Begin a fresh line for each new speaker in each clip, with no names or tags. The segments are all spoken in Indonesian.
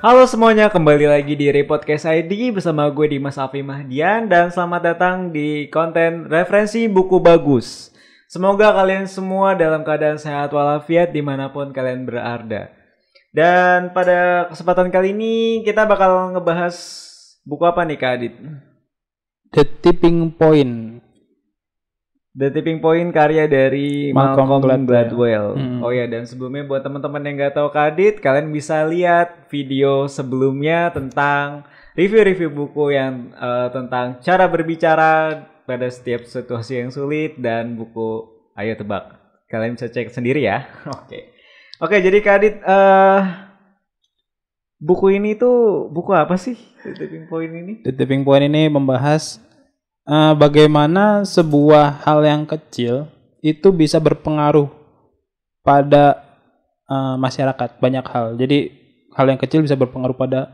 Halo semuanya, kembali lagi di Repodcast ID bersama gue Dimas Afif Mahdian dan selamat datang di konten referensi buku bagus. Semoga kalian semua dalam keadaan sehat walafiat dimanapun kalian berada. Dan pada kesempatan kali ini kita bakal ngebahas buku apa nih Kak Adit?
The Tipping Point.
The Tipping Point karya dari
Malcolm
Gladwell.
Hmm.
Oh ya, dan sebelumnya buat teman-teman yang nggak tahu Kadit, kalian bisa lihat video sebelumnya tentang review-review buku yang tentang cara berbicara pada setiap situasi yang sulit dan buku Ayo Tebak. Kalian bisa cek sendiri ya. Oke, jadi Kadit, buku ini tuh buku apa sih? The Tipping Point ini?
The Tipping Point ini membahas bagaimana sebuah hal yang kecil itu bisa berpengaruh pada masyarakat, banyak hal. Jadi hal yang kecil bisa berpengaruh pada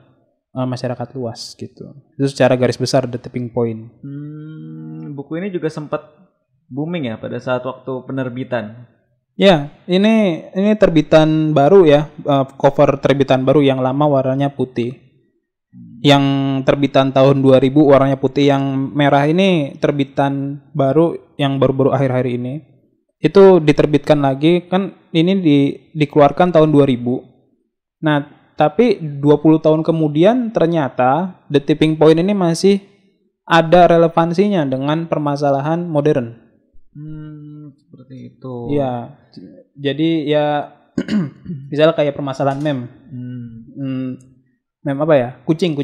masyarakat luas gitu. Itu secara garis besar The Tipping Point.
Buku ini juga sempat booming ya pada saat waktu penerbitan.
Ya, ini terbitan baru ya, cover terbitan baru. Yang lama warnanya putih. Yang terbitan tahun 2000 warnanya putih, yang merah ini terbitan baru yang baru-baru akhir-akhir ini. Itu diterbitkan lagi, kan ini dikeluarkan tahun 2000. Nah, tapi 20 tahun kemudian ternyata The Tipping Point ini masih ada relevansinya dengan permasalahan modern.
Seperti itu.
Iya. Jadi ya misalnya kayak permasalahan meme. Meme apa ya? Kucing.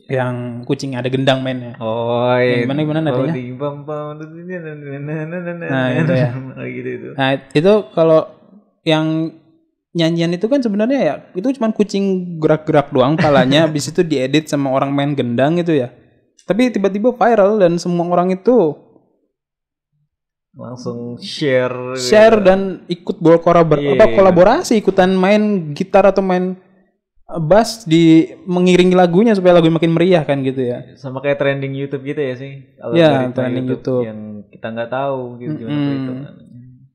Yang kucing ada gendang mainnya.
Oh iya.
Gimana nadanya? Nah itu ya. Nah itu kalau yang nyanyian itu kan sebenarnya ya itu cuma kucing gerak-gerak doang palanya, habis itu diedit sama orang main gendang gitu ya. Tapi tiba-tiba viral dan semua orang itu
langsung share
dan ikut kolaborasi, ikutan main gitar atau main bass mengiringi lagunya supaya lagu makin meriah kan gitu ya.
Sama kayak trending YouTube gitu ya sih.
Iya, trending YouTube
yang kita nggak tahu gitu gimana perhitungan.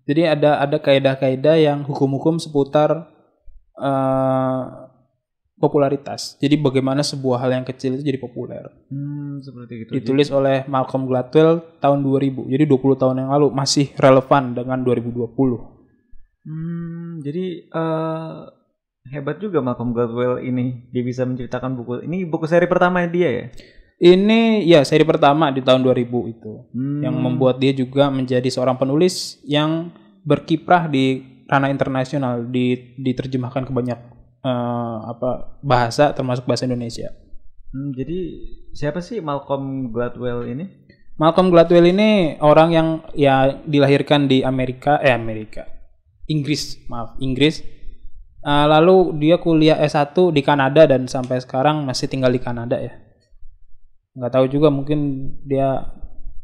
Jadi ada kaidah-kaidah yang hukum-hukum seputar popularitas. Jadi bagaimana sebuah hal yang kecil itu jadi populer.
Seperti itu.
Ditulis oleh Malcolm Gladwell tahun 2000. Jadi 20 tahun yang lalu, masih relevan dengan 2020.
Jadi hebat juga Malcolm Gladwell ini. Dia bisa menciptakan buku. Ini buku seri pertama dia ya?
Ini ya seri pertama di tahun 2000 itu. Yang membuat dia juga menjadi seorang penulis yang berkiprah di ranah internasional, diterjemahkan ke banyak bahasa termasuk bahasa Indonesia.
Jadi siapa sih Malcolm Gladwell ini?
Malcolm Gladwell ini orang yang ya dilahirkan di Inggris. Lalu dia kuliah S1 di Kanada dan sampai sekarang masih tinggal di Kanada ya. Nggak tahu juga, mungkin dia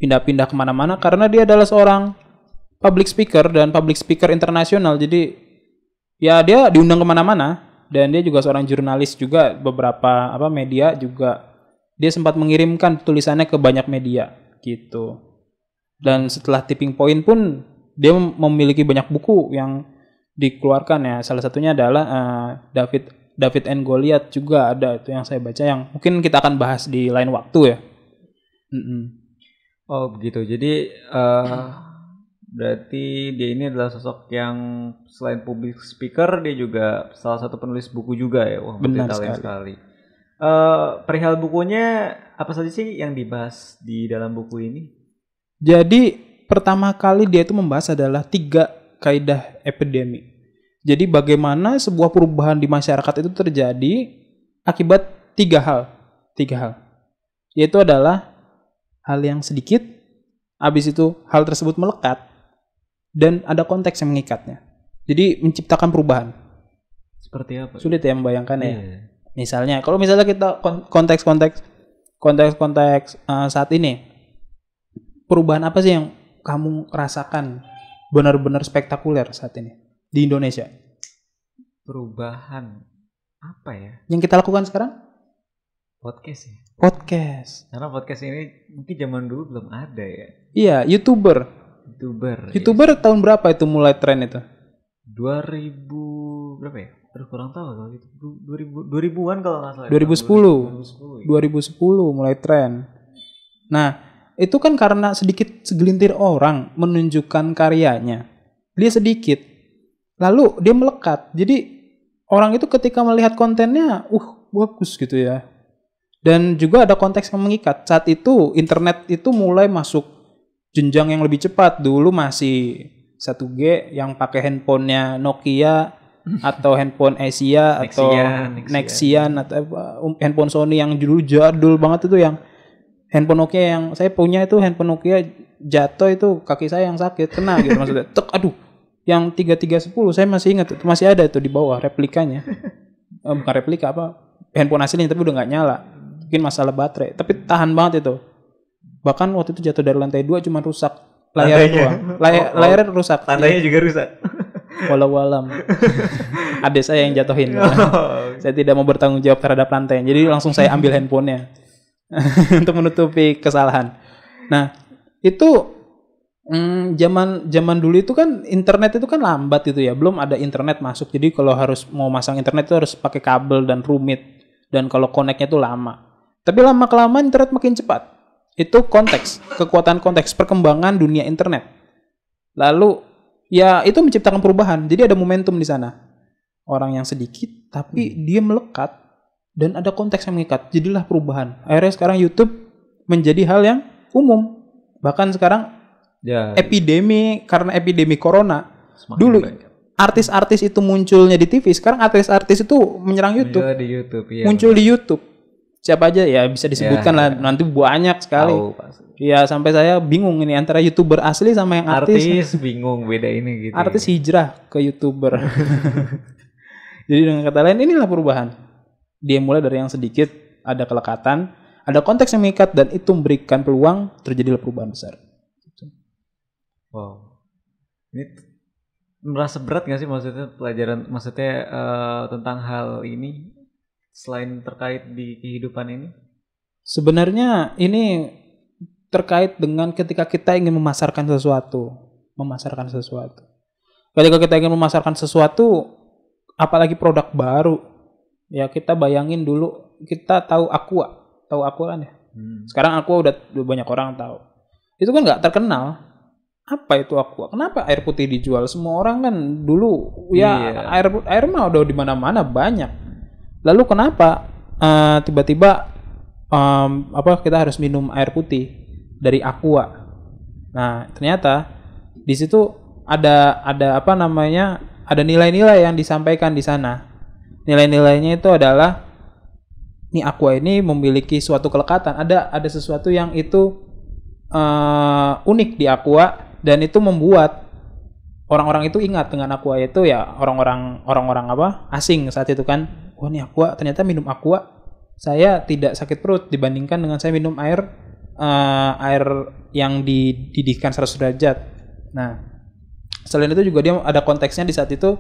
pindah-pindah kemana-mana karena dia adalah seorang public speaker dan public speaker internasional. Jadi ya dia diundang kemana-mana dan dia juga seorang jurnalis juga, beberapa media juga dia sempat mengirimkan tulisannya ke banyak media gitu. Dan setelah Tipping Point pun dia memiliki banyak buku yang dikeluarkan ya. Salah satunya adalah David and Goliath juga ada itu yang saya baca, yang mungkin kita akan bahas di lain waktu ya.
Oh begitu. Jadi berarti dia ini adalah sosok yang selain public speaker dia juga salah satu penulis buku juga ya. Wah,
benar
sekali. Perihal bukunya apa saja sih yang dibahas di dalam buku ini?
Jadi pertama kali dia itu membahas adalah 3 kaidah epidemi. Jadi bagaimana sebuah perubahan di masyarakat itu terjadi akibat 3 hal. Yaitu adalah hal yang sedikit, habis itu hal tersebut melekat, dan ada konteks yang mengikatnya. Jadi menciptakan perubahan.
Seperti apa?
Sulit ya membayangkan ya. Misalnya kita konteks saat ini, perubahan apa sih yang kamu rasakan benar-benar spektakuler saat ini di Indonesia?
Perubahan apa ya?
Yang kita lakukan sekarang?
Podcast ya. Karena podcast ini mungkin zaman dulu belum ada ya.
Iya, YouTuber
Yes.
tahun berapa itu mulai tren itu?
2000 berapa ya? Aduh kurang tahu kalau gitu. 2000-an kalau nggak salah.
2010 mulai tren. Nah, itu kan karena segelintir orang menunjukkan karyanya. Dia sedikit. Lalu dia melekat. Jadi orang itu ketika melihat kontennya, bagus gitu ya. Dan juga ada konteks yang mengikat. Saat itu internet itu mulai masuk jenjang yang lebih cepat. Dulu masih 1G yang pakai handphonenya Nokia atau handphone Asia atau Nexian atau handphone Sony yang dulu jadul banget itu, yang handphone Nokia yang saya punya itu handphone Nokia jatuh itu kaki saya yang sakit kena gitu maksudnya. Yang 3310 saya masih ingat itu masih ada itu di bawah replikanya. Bukan replika handphone aslinya tapi udah nggak nyala. Mungkin masalah baterai, tapi tahan banget itu. Bahkan waktu itu jatuh dari lantai 2 cuma rusak layarnya doang. Layarnya rusak. Lantainya
juga rusak.
Walau-walam. Adik saya yang jatuhin. Saya tidak mau bertanggung jawab terhadap lantai. Jadi langsung saya ambil handphonenya untuk menutupi kesalahan. Nah, itu zaman dulu itu kan internet itu kan lambat itu ya. Belum ada internet masuk. Jadi kalau harus mau masang internet itu harus pakai kabel dan rumit. Dan kalau connect-nya itu lama. Tapi lama-kelamaan internet makin cepat. Itu konteks, kekuatan konteks, perkembangan dunia internet. Lalu ya itu menciptakan perubahan. Jadi ada momentum di sana. Orang yang sedikit tapi dia melekat dan ada konteks yang mengikat. Jadilah perubahan. Akhirnya sekarang YouTube menjadi hal yang umum. Bahkan sekarang karena epidemi corona. Dulu artis-artis itu munculnya di TV. Sekarang artis-artis itu menyerang YouTube.
Di YouTube
muncul di YouTube. Siapa aja ya bisa disebutkan lah, nanti banyak sekali. Iya, sampai saya bingung ini antara YouTuber asli sama yang artis.
Artis bingung beda ini gitu.
Artis hijrah ke YouTuber. Jadi dengan kata lain inilah perubahan. Dia mulai dari yang sedikit, ada kelekatan, ada konteks yang mengikat dan itu memberikan peluang terjadilah perubahan besar.
Wow. Ini merasa berat nggak sih maksudnya pelajaran tentang hal ini? Selain terkait di kehidupan ini?
Sebenarnya ini terkait dengan ketika kita ingin memasarkan sesuatu. Ketika kita ingin memasarkan sesuatu, apalagi produk baru, ya kita bayangin dulu, kita tahu Aqua kan ya? Sekarang Aqua udah banyak orang tahu. Itu kan nggak terkenal. Apa itu Aqua? Kenapa air putih dijual? Semua orang kan dulu air mah udah di mana-mana banyak. Lalu kenapa tiba-tiba kita harus minum air putih dari Aqua? Nah, ternyata di situ ada nilai-nilai yang disampaikan di sana. Nilai-nilainya itu adalah Aqua ini memiliki suatu kelekatan. Ada sesuatu yang itu unik di Aqua dan itu membuat orang-orang itu ingat dengan Aqua, itu ya orang-orang asing saat itu kan. Wah, ini Aqua, ternyata minum Aqua saya tidak sakit perut dibandingkan dengan saya minum air yang dididihkan 100 derajat. Nah, selain itu juga dia ada konteksnya di saat itu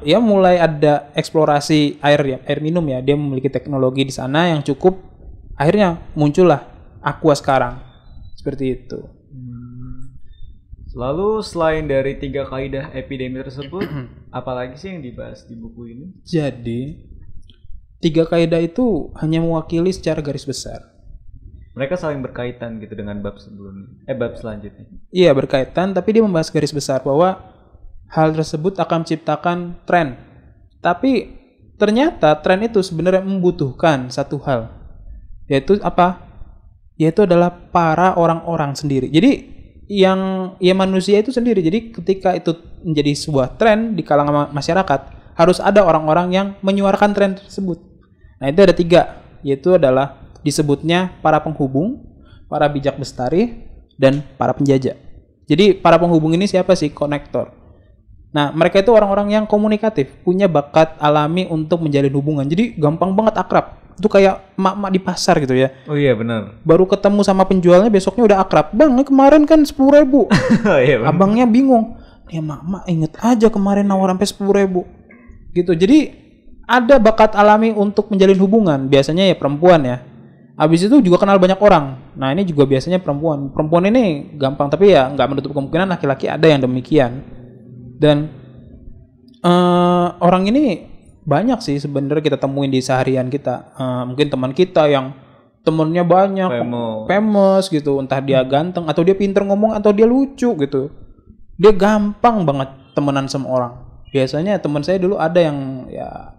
ya mulai ada eksplorasi air minum ya. Dia memiliki teknologi di sana yang cukup, akhirnya muncullah Aqua sekarang. Seperti itu.
Lalu selain dari 3 kaidah epidemi tersebut, apalagi sih yang dibahas di buku ini?
Jadi 3 kaidah itu hanya mewakili secara garis besar.
Mereka saling berkaitan gitu dengan bab sebelumnya, bab selanjutnya.
Iya, berkaitan, tapi dia membahas garis besar bahwa hal tersebut akan menciptakan tren. Tapi ternyata tren itu sebenarnya membutuhkan satu hal. Yaitu apa? Yaitu adalah para orang-orang sendiri. Jadi yang manusia itu sendiri. Jadi ketika itu menjadi sebuah tren di kalangan masyarakat, harus ada orang-orang yang menyuarakan tren tersebut. Nah, itu ada 3, yaitu adalah disebutnya para penghubung, para bijak bestari, dan para penjajah. Jadi para penghubung ini siapa sih? Konektor. Nah, mereka itu orang-orang yang komunikatif, punya bakat alami untuk menjalin hubungan. Jadi gampang banget akrab. Itu kayak emak-emak di pasar gitu ya.
Oh iya, benar.
Baru ketemu sama penjualnya besoknya udah akrab. Bang, ini kemarin kan 10.000. Oh, iya, abangnya bingung. Ya emak-emak inget aja kemarin nawar sampai 10.000. Gitu. Jadi ada bakat alami untuk menjalin hubungan. Biasanya ya perempuan ya. Habis itu juga kenal banyak orang. Nah, ini juga biasanya perempuan. Perempuan ini gampang, tapi ya nggak menutup kemungkinan laki-laki ada yang demikian. Dan Orang ini banyak sih sebenarnya kita temuin di seharian kita. Mungkin teman kita yang temennya banyak, famous gitu. Entah dia ganteng atau dia pinter ngomong atau dia lucu gitu. Dia gampang banget temenan sama orang. Biasanya teman saya dulu ada yang ya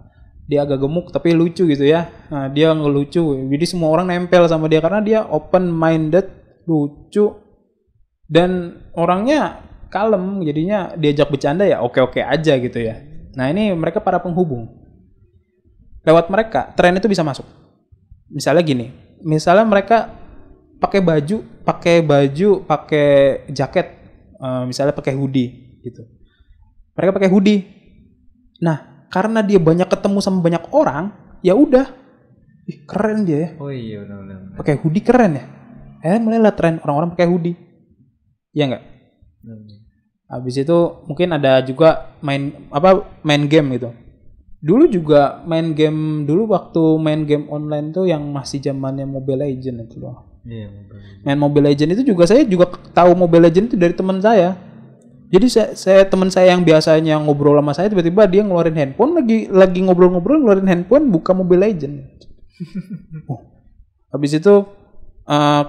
dia agak gemuk tapi lucu gitu ya. Nah, dia ngelucu. Jadi semua orang nempel sama dia karena dia open minded, lucu dan orangnya kalem, jadinya diajak bercanda ya oke-oke aja gitu ya. Nah ini mereka para penghubung. Lewat mereka, tren itu bisa masuk. Misalnya gini, misalnya mereka pakai baju, pakai jaket, misalnya pakai hoodie gitu. Mereka pakai hoodie. Nah karena dia banyak ketemu sama banyak orang, ya udah, keren dia ya.
Oh iya benar-benar.
Pakai hoodie keren ya. Mulai lah tren orang-orang pakai hoodie. Iya nggak? Habis itu mungkin ada juga main game gitu. Dulu juga main game waktu main game online tuh yang masih zamannya Mobile Legends itu loh. Iya, main Mobile Legends itu juga saya juga tahu Mobile Legends itu dari teman saya. Jadi saya teman saya yang biasanya ngobrol sama saya tiba-tiba dia ngeluarin handphone lagi ngobrol-ngobrol ngeluarin handphone buka Mobile Legends. Habis itu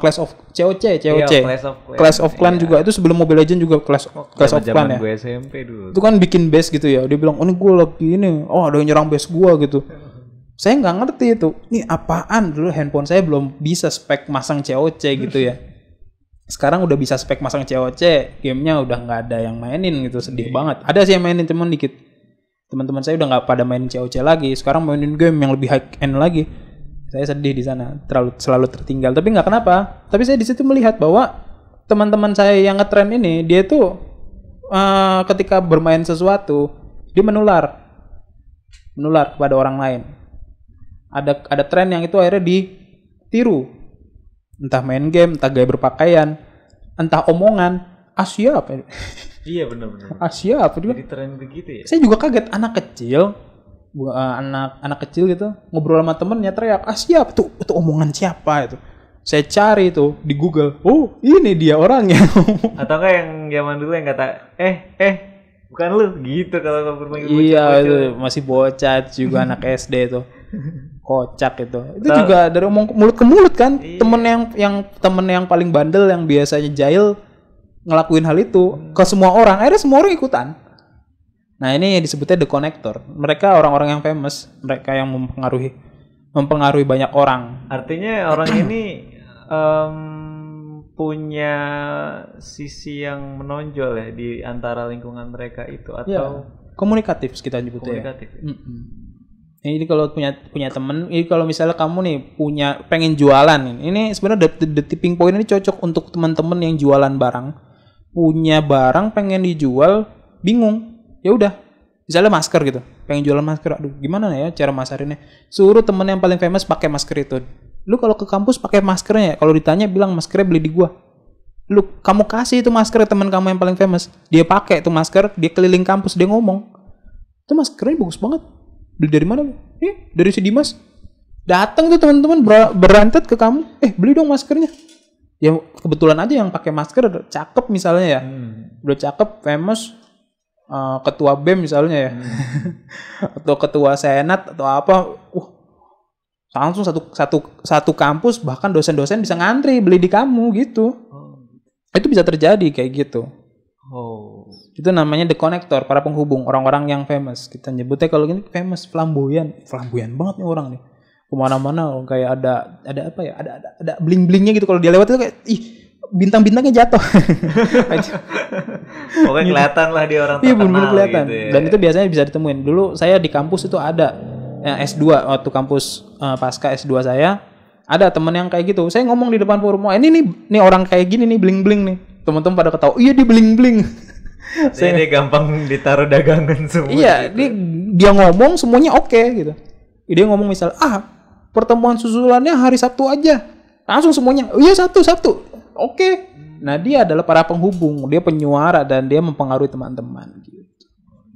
Clash of COC. Iya, Clash of Clan juga itu sebelum Mobile Legends juga Clash of Clan ya.
Gue SMP dulu.
Itu kan bikin base gitu ya. Dia bilang, "Oh, ini gue lagi ini. Oh, ada yang nyerang base gue gitu." Saya nggak ngerti itu. Ini apaan? Dulu handphone saya belum bisa spek masang COC gitu ya. Sekarang udah bisa spek masang COC, gamenya udah nggak ada yang mainin gitu, sedih banget. Ada sih yang mainin cuman dikit. Teman-teman saya udah nggak pada mainin COC lagi. Sekarang mainin game yang lebih high end lagi. Saya sedih di sana, selalu tertinggal. Tapi nggak kenapa. Tapi saya di situ melihat bahwa teman-teman saya yang ngetren ini, dia tuh ketika bermain sesuatu, dia menular kepada orang lain. Ada tren yang itu akhirnya ditiru. Entah main game, entah gaya berpakaian, entah omongan. Siap.
Iya benar-benar.
Siap.
Jadi tren begitu ya.
Saya juga kaget anak kecil gitu ngobrol sama temennya teriak siap itu omongan siapa itu. Saya cari itu di Google, oh ini dia orangnya. Atau
kayak yang zaman dulu yang kata bukan lu gitu kalau bermain bocah.
Iya itu masih bocah juga anak SD itu kocak itu juga dari omong mulut ke mulut kan. Iya. Temen yang paling bandel yang biasanya jahil ngelakuin hal itu ke semua orang, akhirnya semua orang ikutan. Nah ini disebutnya the connector. Mereka orang-orang yang famous, mereka yang mempengaruhi banyak orang.
Artinya orang ini punya sisi yang menonjol ya di antara lingkungan mereka itu atau
ya, komunikatif kita nyebutnya. Komunikatif. Ya? Ini kalau punya temen, ini kalau misalnya kamu nih pengen jualan ini sebenarnya the tipping point ini cocok untuk teman-teman yang jualan barang. Punya barang pengen dijual, bingung. Ya udah, misalnya masker gitu, pengen jualan masker, aduh gimana ya cara masarinnya? Suruh temen yang paling famous pakai masker itu. Lu kalau ke kampus pakai maskernya, kalau ditanya bilang maskernya beli di gua. Kamu kasih itu masker teman kamu yang paling famous, dia pakai itu masker, dia keliling kampus dia ngomong, itu maskernya bagus banget. Beli dari mana? Dari si Dimas. Datang tuh teman-teman berantet ke kamu, beli dong maskernya. Ya kebetulan aja yang pakai masker cakep misalnya ya, udah cakep, famous. Ketua BEM misalnya ya, atau ketua senat atau apa, langsung satu kampus bahkan dosen-dosen bisa ngantri beli di kamu gitu. Itu bisa terjadi kayak gitu. Itu namanya the connector, para penghubung, orang-orang yang famous. Kita nyebutnya kalau gini famous, flamboyan banget nih orang nih. Kemana-mana kayak ada apa ya, ada bling-blingnya gitu. Kalau dia lewat itu kayak bintang-bintangnya jatuh.
Pokoknya kelihatan lah dia orang terkenal.
Iya benar kelihatan. Gitu ya. Dan itu biasanya bisa ditemuin. Dulu saya di kampus itu ada S2 waktu kampus pasca S2 saya ada temen yang kayak gitu. Saya ngomong di depan forum, ini orang kayak gini nih bling-bling nih. Teman-teman pada ketawa, iya dia bling-bling.
Dia gampang ditaruh dagangan semua.
Iya, gitu. dia ngomong semuanya oke gitu. Dia ngomong misal, pertemuan susulannya hari Sabtu aja. Langsung semuanya, iya Sabtu. Oke. Nah dia adalah para penghubung, dia penyuara dan dia mempengaruhi teman-teman gitu.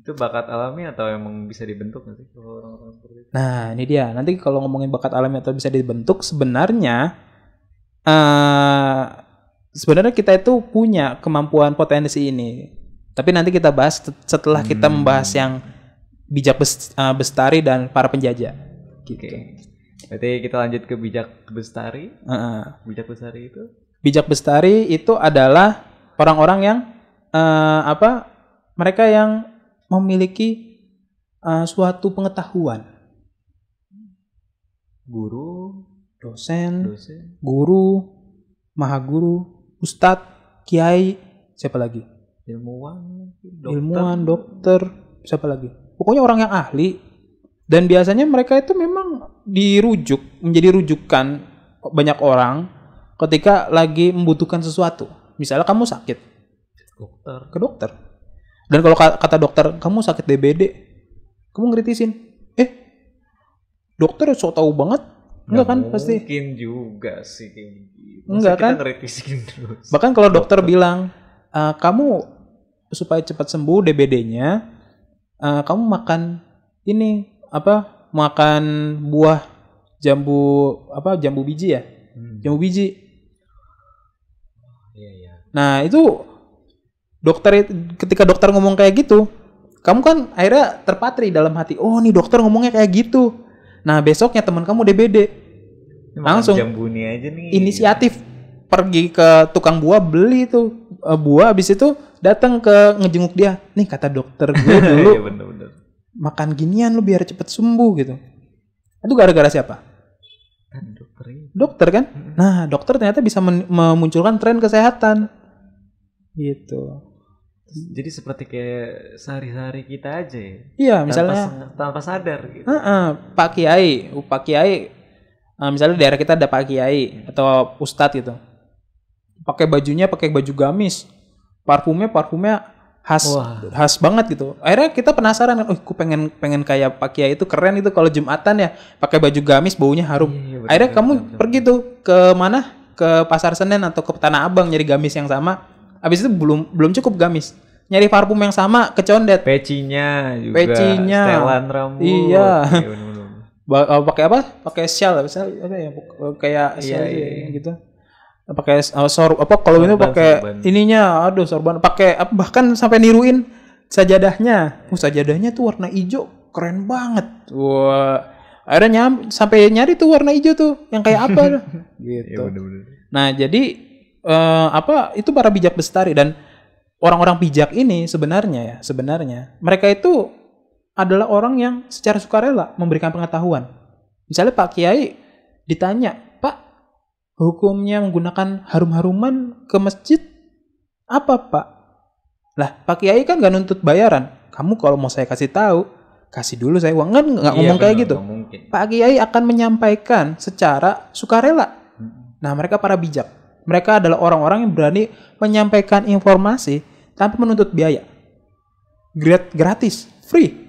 Itu bakat alami atau emang bisa dibentuk nanti kalau orang-orang seperti itu?
Nah ini dia, nanti kalau ngomongin bakat alami atau bisa dibentuk, sebenarnya kita itu punya kemampuan potensi ini. Tapi nanti kita bahas setelah kita membahas yang Bestari dan para penjajah. Gitu.
Oke. Berarti kita lanjut ke Bijak Bestari. Bijak Bestari itu?
Bijak Bestari itu adalah orang-orang yang mereka yang memiliki suatu pengetahuan.
Guru,
dosen, guru, mahaguru, ustadz, kiai, siapa lagi? Ilmuwan, dokter, siapa lagi? Pokoknya orang yang ahli. Dan biasanya mereka itu memang menjadi rujukan banyak orang ketika lagi membutuhkan sesuatu. Misalnya kamu sakit, ke dokter. Dan kalau kata dokter, kamu sakit DBD, kamu ngeritisin. Dokter sok tahu banget. Enggak kan pasti.
Mungkin juga sih kayak gitu.
Enggak kan?
Terus.
Bahkan kalau dokter bilang, kamu supaya cepat sembuh DBD-nya, kamu makan ini makan buah jambu biji ya? Jambu biji.
Iya.
Nah, itu ketika dokter ngomong kayak gitu, kamu kan akhirnya terpatri dalam hati. Oh, nih dokter ngomongnya kayak gitu. Nah, besoknya teman kamu DBD. Langsung
jambu ini aja nih.
Inisiatif pergi ke tukang buah beli tuh buah, habis itu datang ke ngejenguk dia. Nih kata dokter gue dulu.
Iya, bener.
Makan ginian lu biar cepet sembuh gitu. Itu gara-gara siapa? Dokter kan? Nah, dokter ternyata bisa memunculkan tren kesehatan. Gitu.
Jadi seperti kayak sehari-hari kita aja ya?
Iya, misalnya
tanpa sadar gitu.
Pak Kiai, misalnya di daerah kita ada Pak Kiai atau Ustadz gitu. Pakai baju gamis. Parfumnya khas banget gitu. Akhirnya kita penasaran kan, aku pengen kayak Pak Kiai itu, keren itu kalau Jumatan ya, pakai baju gamis baunya harum. Iya, akhirnya kamu pergi tuh ke mana? Ke Pasar Senen atau ke Tanah Abang nyari gamis yang sama. Habis itu belum cukup gamis. Nyari parfum yang sama kecondet.
Pecinya, setelan rambut.
Iya. Pakai apa? Pakai shawl kayak shawl gitu. Pakai kalau ini pakai ininya, sorban, pakai bahkan sampai niruin sajadahnya. Sajadahnya tuh warna hijau, keren banget. Wah, akhirnya sampai nyari tuh warna hijau tuh yang kayak apa gitu.
Ya, bener.
Nah, jadi itu para bijak bestari. Dan orang-orang bijak ini sebenarnya mereka itu adalah orang yang secara sukarela memberikan pengetahuan. Misalnya Pak Kiai ditanya, Pak, hukumnya menggunakan harum-haruman ke masjid apa, Pak? Lah, Pak Kiai kan gak nuntut bayaran. Kamu kalau mau saya kasih tahu, kasih dulu saya uang. Kan gak ngomong kayak gitu. Pak Kiai akan menyampaikan secara sukarela. Nah, mereka para bijak. Mereka adalah orang-orang yang berani menyampaikan informasi tanpa menuntut biaya. Gratis, free.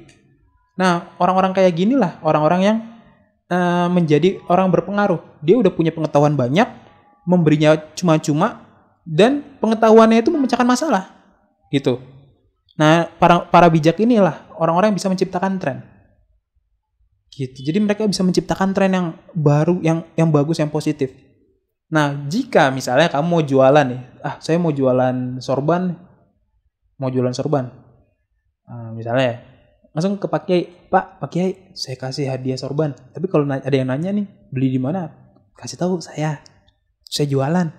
Nah, orang-orang kayak ginilah orang-orang yang menjadi orang berpengaruh. Dia udah punya pengetahuan banyak, memberinya cuma-cuma, dan pengetahuannya itu memecahkan masalah. Gitu. Nah, para bijak inilah orang-orang yang bisa menciptakan tren. Gitu. Jadi mereka bisa menciptakan tren yang baru, yang bagus, yang positif. Nah, jika misalnya kamu mau jualan nih, saya mau jualan sorban. Misalnya langsung ke Pak Kiai, Pak Kiai, saya kasih hadiah sorban. Tapi kalau ada yang nanya nih, beli di mana? Kasih tahu saya jualan.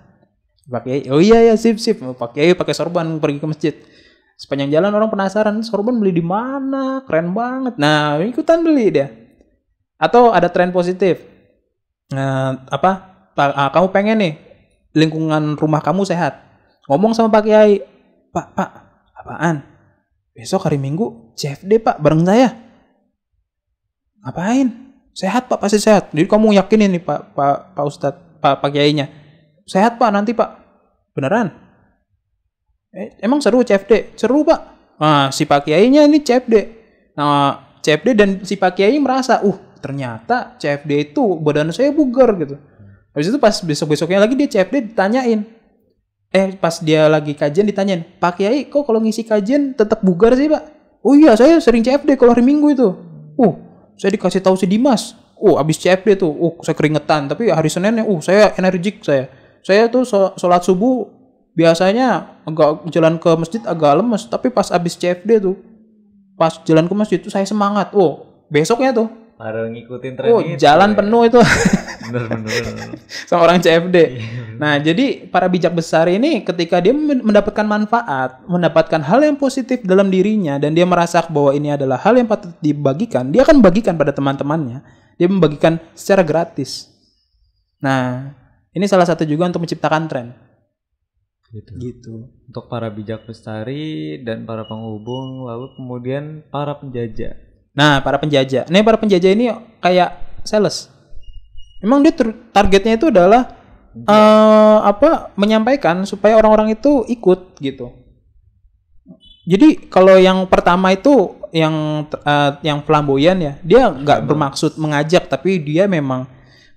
Pak Kiai, oh iya sip. Pak Kiai pakai sorban pergi ke masjid. Sepanjang jalan orang penasaran, sorban beli di mana? Keren banget. Nah, ikutan beli dia. Atau ada tren positif. Kamu pengen nih lingkungan rumah kamu sehat. Ngomong sama Pak Kiai, Pak, apaan? Besok hari Minggu CFD Pak, bareng saya. Ngapain? Sehat Pak, pasti sehat. Jadi kamu yakinin nih Pak Ustadz, Pak Kiainya. Sehat Pak nanti Pak. Beneran? Emang seru CFD? Seru Pak. Nah, si Pak Kiainya ini CFD. Nah, CFD dan si Pak Kiai merasa, ternyata CFD itu badan saya bugar gitu. Habis itu pas besok-besoknya lagi dia CFD ditanyain. Pas dia lagi kajian ditanyain, Pak Kiai kok kalau ngisi kajian tetap bugar sih Pak? Oh iya, saya sering CFD kalau hari Minggu itu. Saya dikasih tahu si Dimas. Abis CFD tuh, saya keringetan. Tapi hari Seninnya, saya energik saya. Saya tuh sholat subuh biasanya agak jalan ke masjid agak lemes. Tapi pas abis CFD tuh, pas jalan ke masjid itu saya semangat. Besoknya tuh
Baru ngikutin tren itu.
Jalan penuh itu.
Bener.
Sama orang CFD. Nah, jadi para bijak besar ini ketika dia mendapatkan manfaat, mendapatkan hal yang positif dalam dirinya dan dia merasa bahwa ini adalah hal yang patut dibagikan, dia akan bagikan pada teman-temannya. Dia membagikan secara gratis. Nah, ini salah satu juga untuk menciptakan tren. Gitu.
Untuk para bijak bestari dan para penghubung, lalu kemudian para penjajah.
Nah, para penjajah. Nih para penjajah ini kayak sales. Memang dia targetnya itu adalah menyampaikan supaya orang-orang itu ikut gitu. Jadi kalau yang pertama itu yang flamboyan ya, dia nggak bermaksud mengajak, tapi dia memang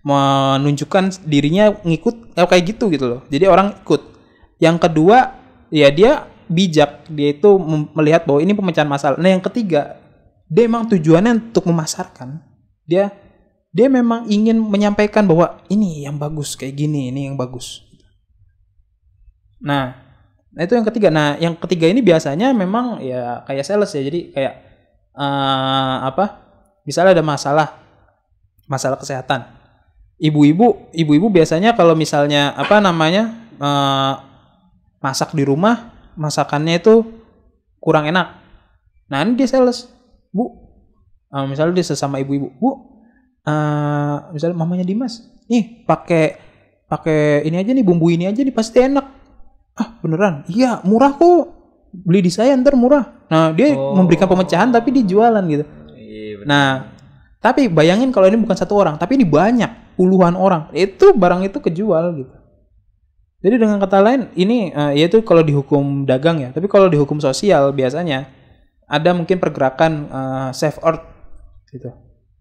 menunjukkan dirinya ngikut kayak gitu loh. Jadi orang ikut. Yang kedua ya dia bijak, dia itu melihat bahwa ini pemecahan masalah. Nah yang ketiga, dia memang tujuannya untuk memasarkan. Dia memang ingin menyampaikan bahwa ini yang bagus kayak gini, ini yang bagus. Nah itu yang ketiga. Nah yang ketiga ini biasanya memang ya kayak sales ya. Jadi kayak misalnya ada masalah kesehatan. Ibu-ibu biasanya kalau misalnya masak di rumah, masakannya itu kurang enak. Nah ini dia sales. Bu, misalnya dia sesama ibu-ibu, Bu, misalnya mamanya Dimas, nih pakai ini aja nih, bumbu ini aja nih pasti enak. Beneran? Iya, murah kok. Beli di saya ntar murah. Nah dia memberikan pemecahan tapi dia jualan gitu.
Iya,
nah tapi bayangin kalau ini bukan satu orang, tapi ini banyak puluhan orang, itu barang itu kejual gitu. Jadi dengan kata lain ini yaitu kalau di hukum dagang ya, tapi kalau di hukum sosial biasanya ada mungkin pergerakan save earth gitu.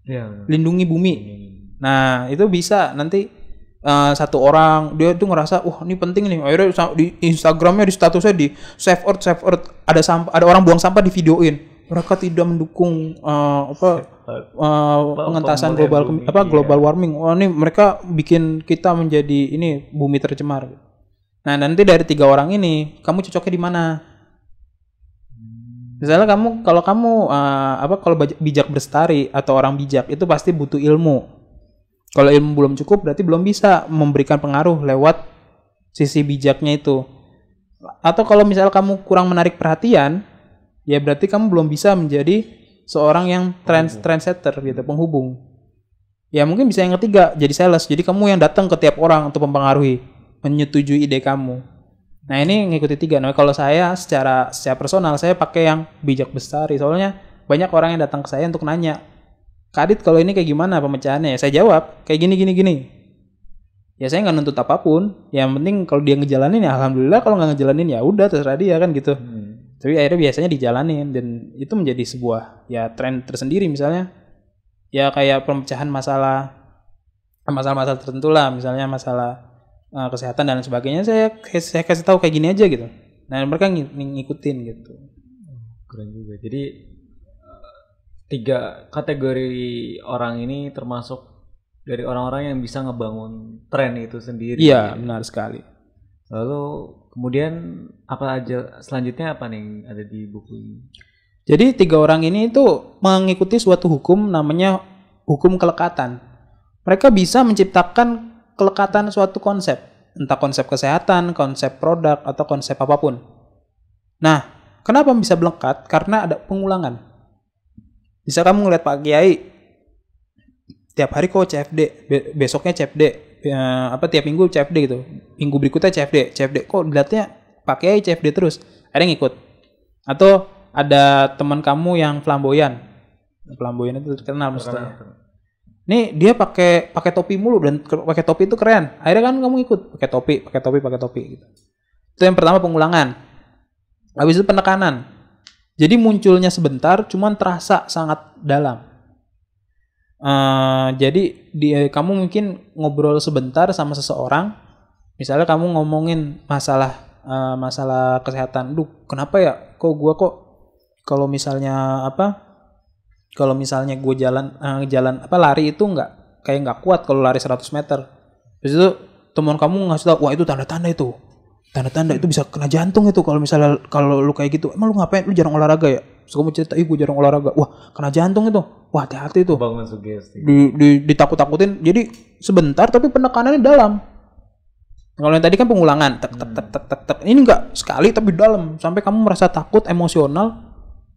Ya. Lindungi bumi. Nah, itu bisa nanti satu orang dia tuh ngerasa, ini penting nih. Akhirnya di Instagramnya, di statusnya di save earth. Ada orang buang sampah di videoin. Mereka tidak mendukung pengentasan global warming. Ini mereka bikin kita menjadi ini bumi tercemar. Nah, nanti dari 3 orang ini kamu cocoknya di mana? Misalnya kalau bijak bestari atau orang bijak itu pasti butuh ilmu. Kalau ilmu belum cukup berarti belum bisa memberikan pengaruh lewat sisi bijaknya itu. Atau kalau misalnya kamu kurang menarik perhatian, ya berarti kamu belum bisa menjadi seorang yang trendsetter gitu, penghubung. Ya mungkin bisa yang ketiga, jadi sales. Jadi kamu yang datang ke tiap orang untuk mempengaruhi, menyetujui ide kamu. Nah ini ngikuti 3. Nah kalau saya secara personal saya pakai yang bijak bestari. Soalnya banyak orang yang datang ke saya untuk nanya, Kak Adit kalau ini kayak gimana pemecahannya? Ya, saya jawab kayak gini. Ya saya nggak nuntut apapun. Yang penting kalau dia ngejalanin ya alhamdulillah. Kalau nggak ngejalanin ya udah terserah dia kan gitu. Tapi akhirnya biasanya dijalanin dan itu menjadi sebuah ya tren tersendiri. Misalnya ya kayak pemecahan masalah tertentu lah. Misalnya masalah kesehatan dan sebagainya, saya kasih tahu kayak gini aja gitu. Nah mereka ngikutin gitu.
Keren juga. Jadi 3 kategori orang ini termasuk dari orang-orang yang bisa ngebangun tren itu sendiri.
Iya benar sekali.
Lalu kemudian apa aja selanjutnya apa nih ada di buku ini?
Jadi 3 orang ini itu mengikuti suatu hukum namanya hukum kelekatan. Mereka bisa menciptakan kelekatan suatu konsep, entah konsep kesehatan, konsep produk, atau konsep apapun. Nah, kenapa bisa melekat? Karena ada pengulangan. Bisa kamu ngeliat Pak Kiai, tiap hari kok CFD, besoknya CFD, tiap minggu CFD gitu, minggu berikutnya CFD, kok dilihatnya Pak Kiai CFD terus, ada yang ikut. Atau ada teman kamu yang flamboyan itu terkenal maksudnya. Nih dia pakai topi mulu dan pakai topi itu keren. Akhirnya kan kamu ikut pakai topi gitu. Itu yang pertama pengulangan. Habis itu penekanan. Jadi munculnya sebentar cuman terasa sangat dalam. Jadi kamu mungkin ngobrol sebentar sama seseorang. Misalnya kamu ngomongin masalah kesehatan. Kenapa ya? Kalau misalnya gue jalan lari itu nggak kuat kalau lari 100 meter. Terus itu teman kamu ngasih tahu, wah itu tanda-tanda itu bisa kena jantung itu kalau lu kayak gitu. Emang lu ngapain? Lu jarang olahraga ya? Terus kamu cerita, gue jarang olahraga. Wah, kena jantung itu. Wah, hati-hati itu.
Bangun sugesti.
Ditakut-takutin. Jadi sebentar tapi penekanannya dalam. Kalau yang tadi kan pengulangan, tek tek tek tek tek tek. Ini enggak sekali tapi dalam sampai kamu merasa takut, emosional,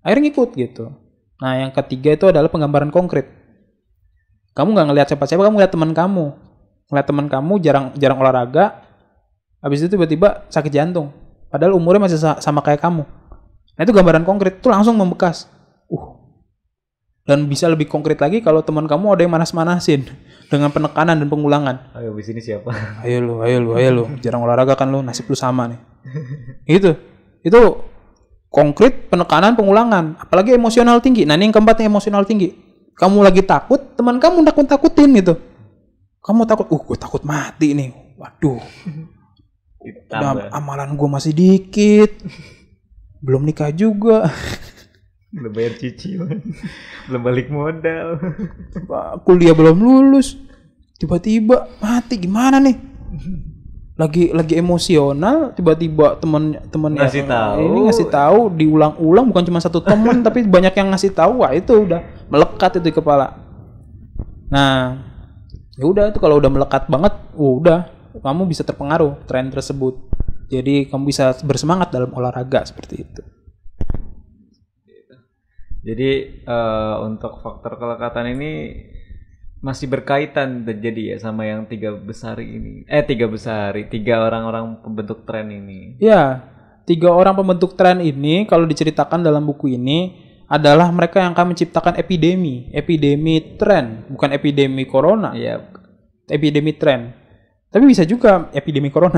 akhirnya ngikut gitu. Nah, yang ketiga itu adalah penggambaran konkret. Kamu nggak ngelihat siapa-siapa, kamu ngeliat teman kamu. Ngeliat teman kamu jarang olahraga, habis itu tiba-tiba sakit jantung. Padahal umurnya masih sama kayak kamu. Nah, itu gambaran konkret, itu langsung membekas. Dan bisa lebih konkret lagi kalau teman kamu ada yang manas-manasin dengan penekanan dan pengulangan.
Ayo di sini siapa?
Ayo lu. Jarang olahraga kan lu, nasib lu sama nih. Gitu. Itu konkret, penekanan, pengulangan. Apalagi emosional tinggi. Nah, ini yang keempat nih, emosional tinggi. Kamu lagi takut, teman kamu takut-takutin gitu. Kamu takut, gue takut mati nih. Waduh. Amalan gue masih dikit. Belum nikah juga.
Belum bayar cicilan, belum balik modal,
kuliah belum lulus, tiba-tiba mati, gimana nih? Lagi emosional, tiba-tiba temen ngasih tahu, diulang-ulang, bukan cuma satu teman tapi banyak yang ngasih tahu. Wah, itu udah melekat itu di kepala. Nah, ya udah, itu kalau udah melekat banget, udah kamu bisa terpengaruh tren tersebut. Jadi kamu bisa bersemangat dalam olahraga seperti itu.
Jadi untuk faktor kelekatan ini masih berkaitan terjadi ya sama yang tiga orang-orang pembentuk tren ini.
Ya, 3 orang pembentuk tren ini kalau diceritakan dalam buku ini adalah mereka yang akan menciptakan epidemi tren, bukan epidemi corona.
Ya,
epidemi tren. Tapi bisa juga epidemi corona.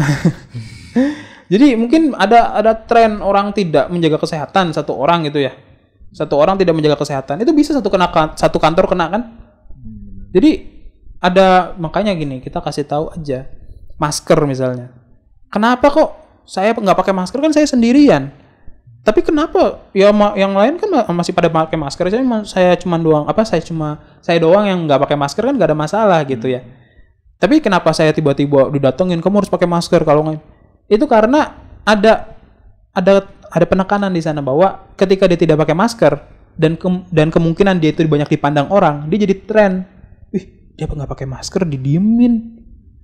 Jadi mungkin ada tren orang tidak menjaga kesehatan, satu orang gitu ya. Satu orang tidak menjaga kesehatan, itu bisa satu kantor kena kan? Jadi ada, makanya gini, kita kasih tahu aja. Masker misalnya. Kenapa kok saya nggak pakai masker, kan saya sendirian. Tapi kenapa ya yang lain kan masih pada pakai masker? Saya doang yang nggak pakai masker, kan nggak ada masalah gitu ya. Tapi kenapa saya tiba-tiba didatengin, kamu harus pakai masker kalau nggak? Itu karena ada penekanan di sana bahwa ketika dia tidak pakai masker dan kemungkinan dia itu banyak dipandang orang, dia jadi tren. Dia nggak pakai masker, didiemin.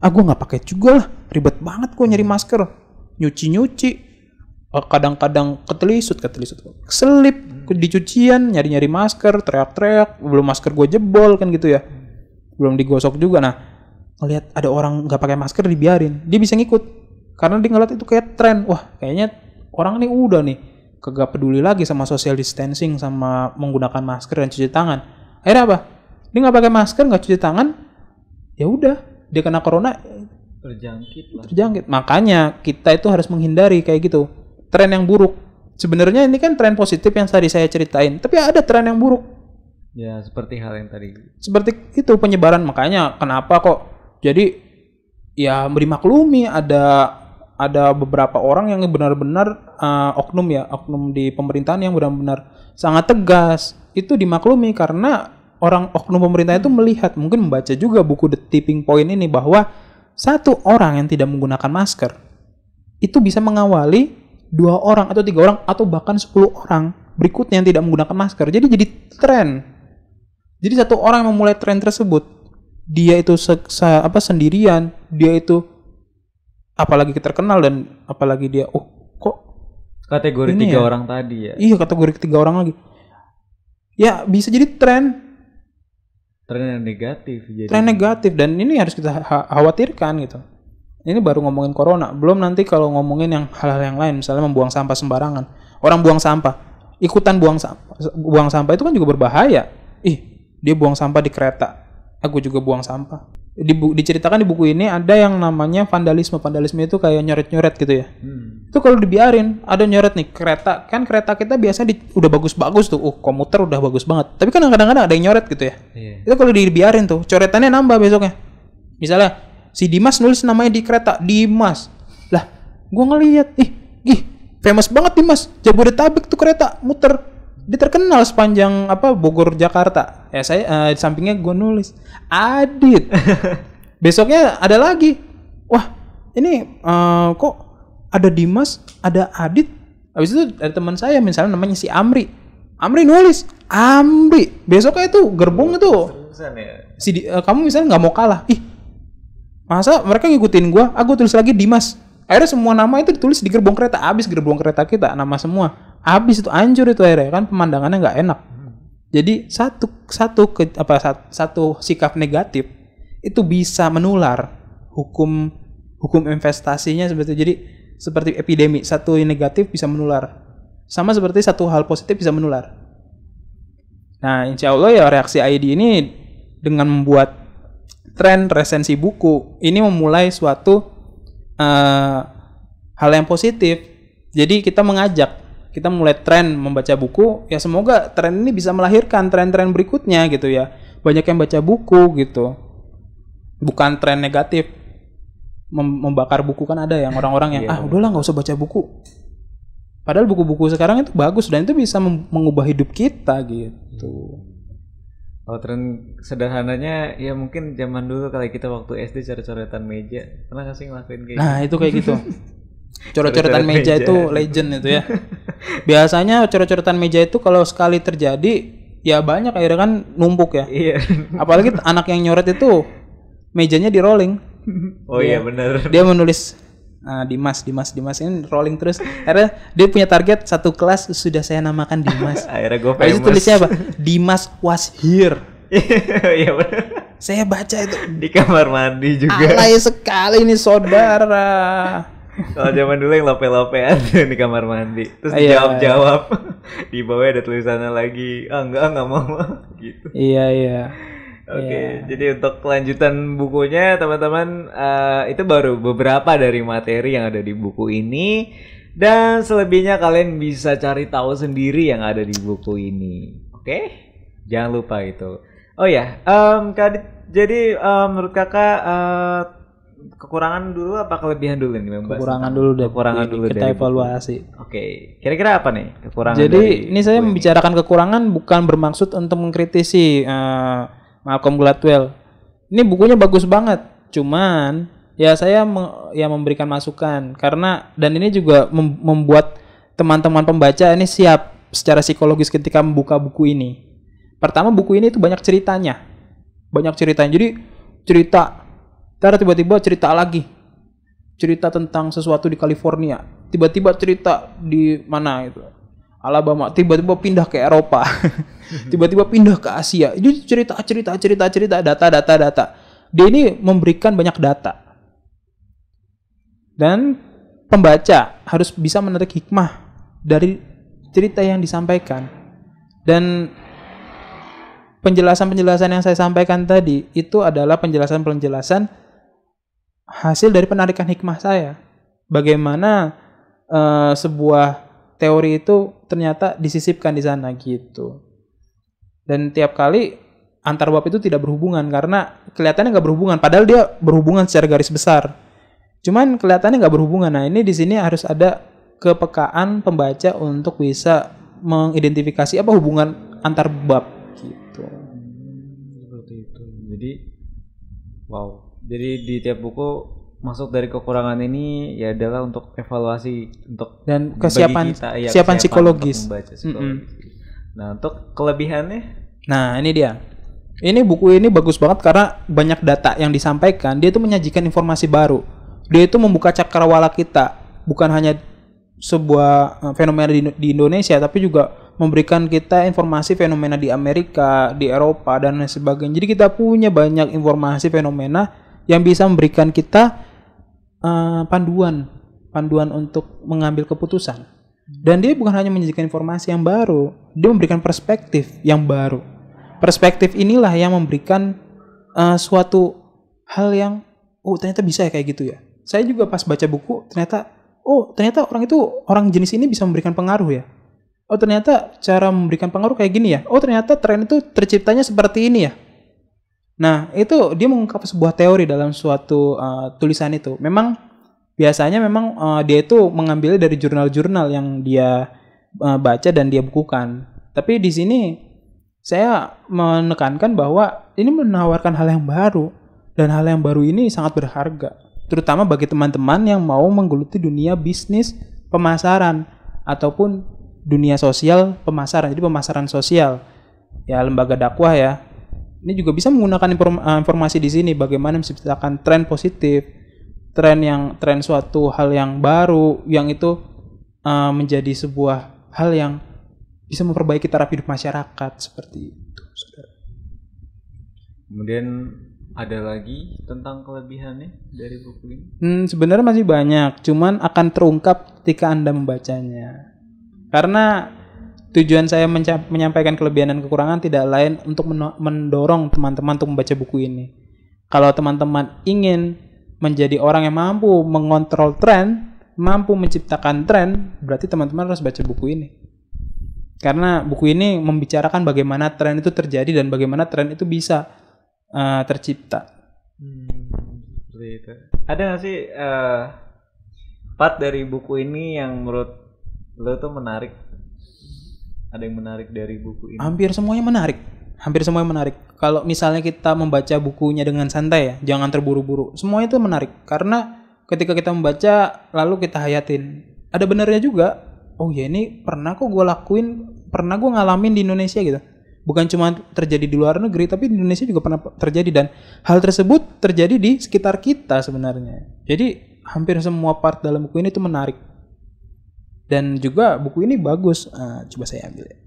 Gue nggak pakai juga lah, ribet banget gue nyari masker, nyuci, kadang-kadang ketelisut, keselip di cucian, nyari masker, teriak-teriak, belum masker gue jebol kan gitu ya, belum digosok juga. Nah, ngelihat ada orang nggak pakai masker dibiarin, dia bisa ngikut karena dia ngeliat itu kayak tren. Wah, kayaknya orang ini udah nih kagak peduli lagi sama social distancing, sama menggunakan masker dan cuci tangan. Akhirnya apa? Dia nggak pakai masker, nggak cuci tangan, ya udah dia kena corona, terjangkit. Makanya kita itu harus menghindari kayak gitu tren yang buruk. Sebenarnya ini kan tren positif yang tadi saya ceritain, tapi ada tren yang buruk.
Ya, seperti hal yang tadi. Seperti
itu penyebaran. Makanya kenapa kok jadi ya dimaklumi ada beberapa orang yang benar-benar oknum di pemerintahan yang benar-benar sangat tegas. Itu dimaklumi karena orang oknum pemerintah itu melihat, mungkin membaca juga buku The Tipping Point ini, bahwa satu orang yang tidak menggunakan masker itu bisa mengawali 2 orang atau 3 orang atau bahkan 10 orang berikutnya yang tidak menggunakan masker. Jadi tren. Jadi satu orang yang memulai tren tersebut, dia itu sendirian, dia itu apalagi terkenal dan apalagi dia kok
kategori 3 orang tadi ya.
Iya, kategori 3 orang lagi. Ya, bisa jadi tren
yang negatif jadi.
Tren negatif, dan ini harus kita khawatirkan gitu. Ini baru ngomongin corona, belum nanti kalau ngomongin yang hal-hal yang lain, misalnya membuang sampah sembarangan. Orang buang sampah, ikutan buang sampah itu kan juga berbahaya. Dia buang sampah di kereta, aku juga buang sampah. Diceritakan di buku ini ada yang namanya vandalisme. Vandalisme itu kayak nyoret-nyoret gitu ya. Itu kalau dibiarin, ada nyoret nih kereta kita biasanya udah bagus-bagus tuh. Komuter udah bagus banget. Tapi kan kadang-kadang ada yang nyoret gitu ya. Itu kalau dibiarin tuh, coretannya nambah besoknya. Misalnya si Dimas nulis namanya di kereta, Dimas. Lah, gua ngelihat, famous banget Dimas. Jabodetabek tuh kereta muter. Dia terkenal sepanjang Bogor Jakarta. Ya saya di sampingnya gue nulis Adit. Besoknya ada lagi. Wah, ini kok ada Dimas, ada Adit. Habis itu ada teman saya misalnya namanya si Amri. Amri nulis, Amri. Besoknya itu gerbong itu. Kamu misalnya nggak mau kalah, masa mereka ngikutin gua, aku tulis lagi Dimas. Akhirnya semua nama itu ditulis di gerbong kereta, habis gerbong kereta kita, nama semua. Habis itu hancur itu akhirnya kan pemandangannya nggak enak. Jadi satu sikap negatif itu bisa menular. Hukum investasinya seperti jadi seperti epidemi, satu yang negatif bisa menular. Sama seperti satu hal positif bisa menular. Nah, insya Allah ya reaksi ID ini dengan membuat tren resensi buku ini memulai suatu hal yang positif. Jadi kita mulai tren membaca buku, ya semoga tren ini bisa melahirkan tren-tren berikutnya gitu ya. Banyak yang baca buku gitu. Bukan tren negatif. Membakar buku kan ada yang orang-orang yang udahlah nggak usah baca buku. Padahal buku-buku sekarang itu bagus dan itu bisa mengubah hidup kita gitu.
Kalau tren sederhananya ya mungkin zaman dulu kali kita waktu SD coret-coretan meja. Pernah nggak sih ngelakuin kayak
Nah itu kayak gitu. Coret-coretan meja itu legend itu ya. Biasanya coret-coretan meja itu kalau sekali terjadi ya banyak akhirnya kan numpuk ya.
Iya.
Apalagi anak yang nyoret itu mejanya di rolling.
Oh iya benar.
Dia menulis Dimas ini rolling terus. Akhirnya dia punya target satu kelas sudah saya namakan Dimas.
Akhirnya gue famous.
Itu tulisnya apa? Dimas was here.
Iya benar.
Saya baca itu
di kamar mandi juga.
Alay sekali ini saudara.
Kalau zaman dulu yang lope-lopean di kamar mandi. Terus dijawab-jawab. Di bawah ada tulisannya lagi. Enggak mau gitu.
Iya.
Oke, jadi untuk kelanjutan bukunya teman-teman itu baru beberapa dari materi yang ada di buku ini dan selebihnya kalian bisa cari tahu sendiri yang ada di buku ini. Oke? Jangan lupa itu. Oh ya, jadi menurut kakak kekurangan dulu apa kelebihan dulu nih membahas? Kekurangan dulu
kita evaluasi.
Oke, kira-kira apa nih kekurangan?
Jadi ini saya membicarakan kekurangan bukan bermaksud untuk mengkritisi Malcolm Gladwell. Ini bukunya bagus banget. Cuman ya saya memberikan masukan karena dan ini juga membuat teman-teman pembaca ini siap secara psikologis ketika membuka buku ini. Pertama buku ini itu banyak ceritanya. Jadi cerita tiba-tiba cerita lagi. Cerita tentang sesuatu di California. Tiba-tiba cerita di mana itu? Alabama, tiba-tiba pindah ke Eropa, tiba-tiba pindah ke Asia. Itu cerita, data. Dia ini memberikan banyak data. Dan pembaca harus bisa menarik hikmah dari cerita yang disampaikan. Dan penjelasan-penjelasan yang saya sampaikan tadi itu adalah penjelasan-penjelasan hasil dari penarikan hikmah saya. Bagaimana sebuah teori itu ternyata disisipkan di sana gitu. Dan tiap kali antar bab itu tidak berhubungan karena kelihatannya nggak berhubungan, padahal dia berhubungan secara garis besar. Cuman kelihatannya nggak berhubungan. Nah ini di sini harus ada kepekaan pembaca untuk bisa mengidentifikasi apa hubungan antar bab gitu.
Seperti itu. Jadi, wow. Jadi di tiap buku masuk dari kekurangan ini ya adalah untuk evaluasi untuk
dan kesiapan psikologis.
Nah untuk kelebihannya?
Nah ini dia. Ini buku ini bagus banget karena banyak data yang disampaikan. Dia itu menyajikan informasi baru. Dia itu membuka cakrawala kita. Bukan hanya sebuah fenomena di Indonesia, tapi juga memberikan kita informasi fenomena di Amerika, di Eropa dan lain sebagainya. Jadi kita punya banyak informasi fenomena yang bisa memberikan kita panduan untuk mengambil keputusan. Dan dia bukan hanya menyajikan informasi yang baru, dia memberikan perspektif yang baru. Perspektif inilah yang memberikan suatu hal yang ternyata bisa ya kayak gitu ya. Saya juga pas baca buku ternyata orang jenis ini bisa memberikan pengaruh ya. Ternyata cara memberikan pengaruh kayak gini ya. Ternyata tren itu terciptanya seperti ini ya. Nah, itu dia mengungkap sebuah teori dalam suatu tulisan itu. Biasanya dia itu mengambilnya dari jurnal-jurnal yang dia baca dan dia bukukan. Tapi di sini saya menekankan bahwa ini menawarkan hal yang baru. Dan hal yang baru ini sangat berharga. Terutama bagi teman-teman yang mau menggeluti dunia bisnis pemasaran. Ataupun dunia sosial pemasaran. Jadi pemasaran sosial. Ya lembaga dakwah ya. Ini juga bisa menggunakan informasi di sini bagaimana menciptakan tren positif, tren suatu hal yang baru yang itu menjadi sebuah hal yang bisa memperbaiki taraf hidup masyarakat seperti itu, saudara.
Kemudian ada lagi tentang kelebihannya dari buku ini?
Sebenarnya masih banyak, cuman akan terungkap ketika Anda membacanya. Karena tujuan saya menyampaikan kelebihan dan kekurangan tidak lain untuk mendorong teman-teman untuk membaca buku ini. Kalau teman-teman ingin menjadi orang yang mampu mengontrol tren, mampu menciptakan tren, berarti teman-teman harus baca buku ini. Karena buku ini membicarakan bagaimana tren itu terjadi dan bagaimana tren itu bisa tercipta.
Seperti itu. Ada nggak sih part dari buku ini yang menurut lo tuh menarik? Ada yang menarik dari buku ini?
Hampir semuanya menarik. Kalau misalnya kita membaca bukunya dengan santai ya, jangan terburu-buru. Semuanya itu menarik karena ketika kita membaca lalu kita hayatin. Ada benernya juga. Oh ya ini pernah kok gue lakuin, pernah gue ngalamin di Indonesia gitu. Bukan cuma terjadi di luar negeri, tapi di Indonesia juga pernah terjadi dan hal tersebut terjadi di sekitar kita sebenarnya. Jadi hampir semua part dalam buku ini tuh menarik. Dan juga buku ini bagus. Coba saya ambil ya.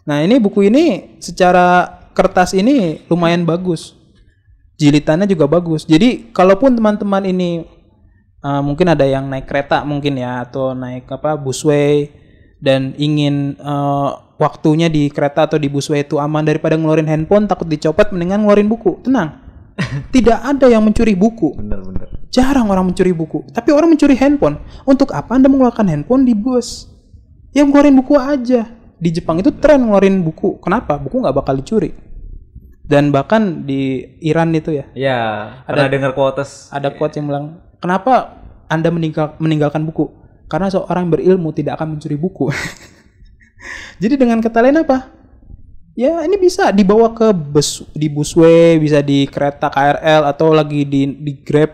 Nah ini buku ini secara kertas ini lumayan bagus. Jilitannya juga bagus. Jadi kalaupun teman-teman ini mungkin ada yang naik kereta mungkin ya, atau naik busway dan ingin waktunya di kereta atau di busway itu aman daripada ngeluarin handphone takut dicopet, mendingan ngeluarin buku. Tenang. Tidak ada yang mencuri buku.
Bener.
Jarang orang mencuri buku. Tapi orang mencuri handphone. Untuk apa Anda mengeluarkan handphone di bus? Ya ngeluarin buku aja. Di Jepang itu tren ngeluarin buku. Kenapa? Buku nggak bakal dicuri. Dan bahkan di Iran itu ya.
Ya, pernah dengar quotes.
Ada quote yang bilang, kenapa Anda meninggalkan buku? Karena seorang berilmu tidak akan mencuri buku. Jadi dengan kata lain apa? Ya ini bisa dibawa ke bus, di busway, bisa di kereta KRL atau lagi di Grab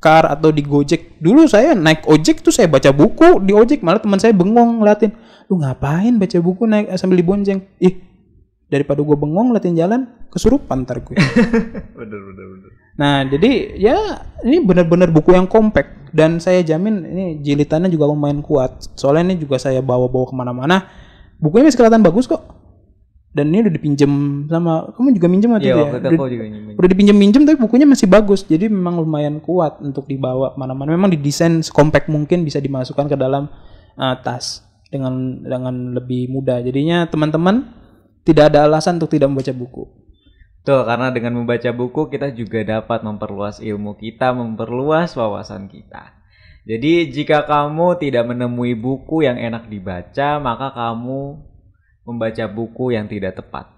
car atau di Gojek. Dulu saya naik ojek tuh saya baca buku di ojek, malah teman saya bengong ngeliatin, lu ngapain baca buku naik sambil dibonceng? Daripada gue bengong ngeliatin jalan, kesurupan ntar gue.
Bener.
Nah jadi ya ini benar-benar buku yang compact dan saya jamin ini jilitannya juga lumayan kuat. Soalnya ini juga saya bawa-bawa kemana-mana. Bukunya masih kelihatan bagus kok. Dan ini udah dipinjem sama kamu juga minjem waktu itu ya? Udah dipinjem tapi bukunya masih bagus. Jadi memang lumayan kuat untuk dibawa kemana-mana. Memang didesain sekompak mungkin bisa dimasukkan ke dalam tas dengan lebih mudah. Jadinya teman-teman tidak ada alasan untuk tidak membaca buku.
Tuh, karena dengan membaca buku kita juga dapat memperluas ilmu kita, memperluas wawasan kita. Jadi jika kamu tidak menemui buku yang enak dibaca, maka kamu membaca buku yang tidak tepat.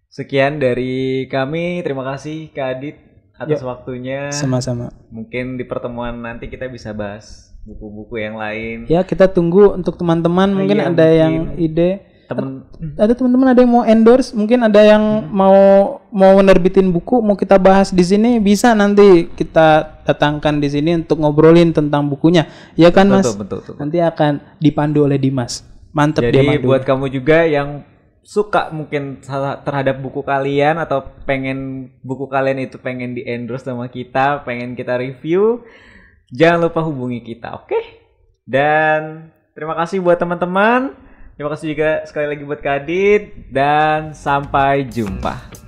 Sekian dari kami. Terima kasih Kak Adit atas waktunya.
Sama-sama.
Mungkin di pertemuan nanti kita bisa bahas buku-buku yang lain.
Ya, kita tunggu untuk teman-teman. Mungkin ada yang ide. Ada teman-teman ada yang mau endorse, mungkin ada yang mau menerbitin buku, mau kita bahas di sini, bisa nanti kita datangkan di sini untuk ngobrolin tentang bukunya. Ya kan Mas?
Betul.
Nanti akan dipandu oleh Dimas. Mantap dia mandu.
Jadi buat kamu juga yang suka mungkin terhadap buku kalian atau pengen buku kalian itu pengen di endorse sama kita, pengen kita review, jangan lupa hubungi kita, oke? Dan terima kasih buat teman-teman. Terima kasih juga sekali lagi buat Kak Adit dan sampai jumpa.